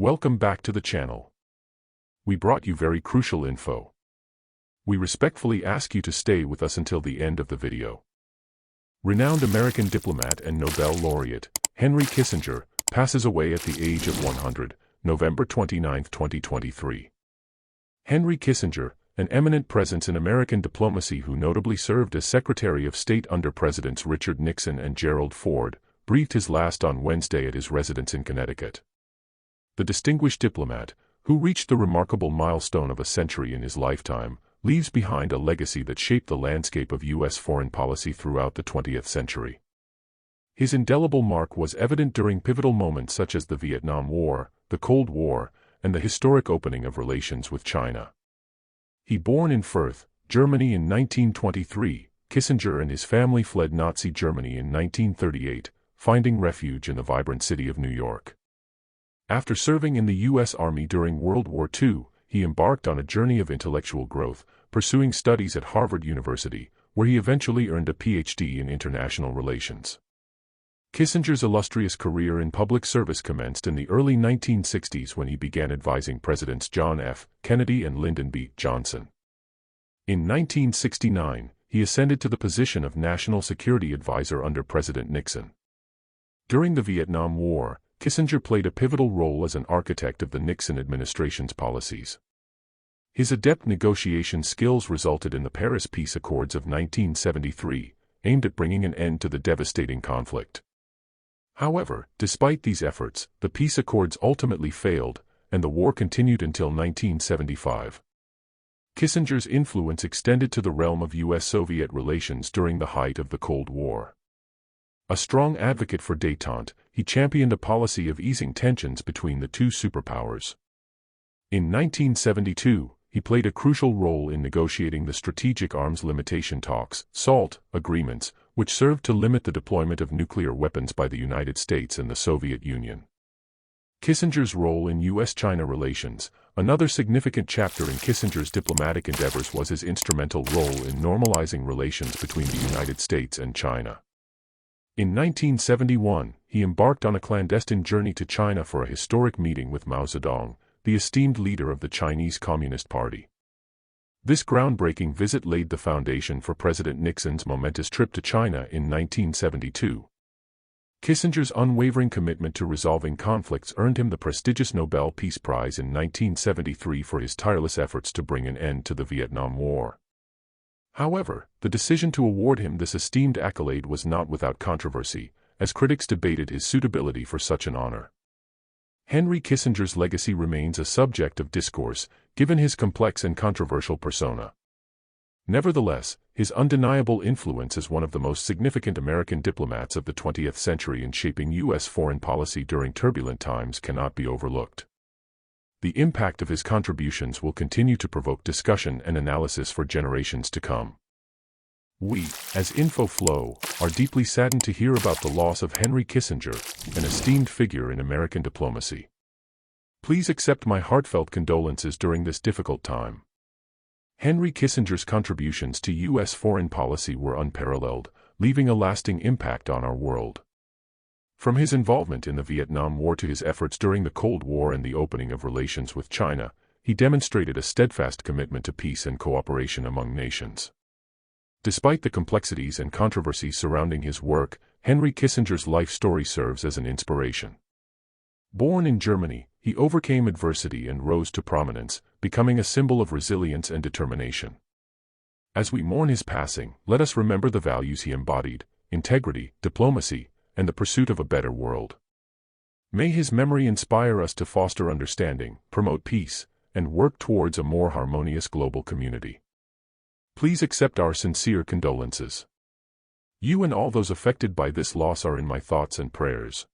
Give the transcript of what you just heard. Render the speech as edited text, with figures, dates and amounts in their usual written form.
Welcome back to the channel. We brought you very crucial info. We respectfully ask you to stay with us until the end of the video. Renowned American diplomat and Nobel laureate, Henry Kissinger, passes away at the age of 100, November 29, 2023. Henry Kissinger, an eminent presence in American diplomacy who notably served as Secretary of State under Presidents Richard Nixon and Gerald Ford, breathed his last on Wednesday at his residence in Connecticut. The distinguished diplomat, who reached the remarkable milestone of a century in his lifetime, leaves behind a legacy that shaped the landscape of U.S. foreign policy throughout the 20th century. His indelible mark was evident during pivotal moments such as the Vietnam War, the Cold War, and the historic opening of relations with China. Born in Fürth, Germany in 1923, Kissinger and his family fled Nazi Germany in 1938, finding refuge in the vibrant city of New York. After serving in the U.S. Army during World War II, he embarked on a journey of intellectual growth, pursuing studies at Harvard University, where he eventually earned a Ph.D. in international relations. Kissinger's illustrious career in public service commenced in the early 1960s when he began advising Presidents John F. Kennedy and Lyndon B. Johnson. In 1969, he ascended to the position of National Security Advisor under President Nixon. During the Vietnam War, Kissinger played a pivotal role as an architect of the Nixon administration's policies. His adept negotiation skills resulted in the Paris Peace Accords of 1973, aimed at bringing an end to the devastating conflict. However, despite these efforts, the peace accords ultimately failed, and the war continued until 1975. Kissinger's influence extended to the realm of U.S.-Soviet relations during the height of the Cold War. A strong advocate for détente, he championed a policy of easing tensions between the two superpowers. In 1972, he played a crucial role in negotiating the Strategic Arms Limitation Talks (SALT) agreements, which served to limit the deployment of nuclear weapons by the United States and the Soviet Union. Kissinger's role in U.S.-China relations. Another significant chapter in Kissinger's diplomatic endeavors was his instrumental role in normalizing relations between the United States and China. In 1971, he embarked on a clandestine journey to China for a historic meeting with Mao Zedong, the esteemed leader of the Chinese Communist Party. This groundbreaking visit laid the foundation for President Nixon's momentous trip to China in 1972. Kissinger's unwavering commitment to resolving conflicts earned him the prestigious Nobel Peace Prize in 1973 for his tireless efforts to bring an end to the Vietnam War. However, the decision to award him this esteemed accolade was not without controversy, as critics debated his suitability for such an honor. Henry Kissinger's legacy remains a subject of discourse, given his complex and controversial persona. Nevertheless, his undeniable influence as one of the most significant American diplomats of the 20th century in shaping U.S. foreign policy during turbulent times cannot be overlooked. The impact of his contributions will continue to provoke discussion and analysis for generations to come. We, as InfoFlow, are deeply saddened to hear about the loss of Henry Kissinger, an esteemed figure in American diplomacy. Please accept my heartfelt condolences during this difficult time. Henry Kissinger's contributions to U.S. foreign policy were unparalleled, leaving a lasting impact on our world. From his involvement in the Vietnam War to his efforts during the Cold War and the opening of relations with China, he demonstrated a steadfast commitment to peace and cooperation among nations. Despite the complexities and controversies surrounding his work, Henry Kissinger's life story serves as an inspiration. Born in Germany, he overcame adversity and rose to prominence, becoming a symbol of resilience and determination. As we mourn his passing, let us remember the values he embodied: integrity, diplomacy, and the pursuit of a better world. May his memory inspire us to foster understanding, promote peace, and work towards a more harmonious global community. Please accept our sincere condolences. You and all those affected by this loss are in my thoughts and prayers.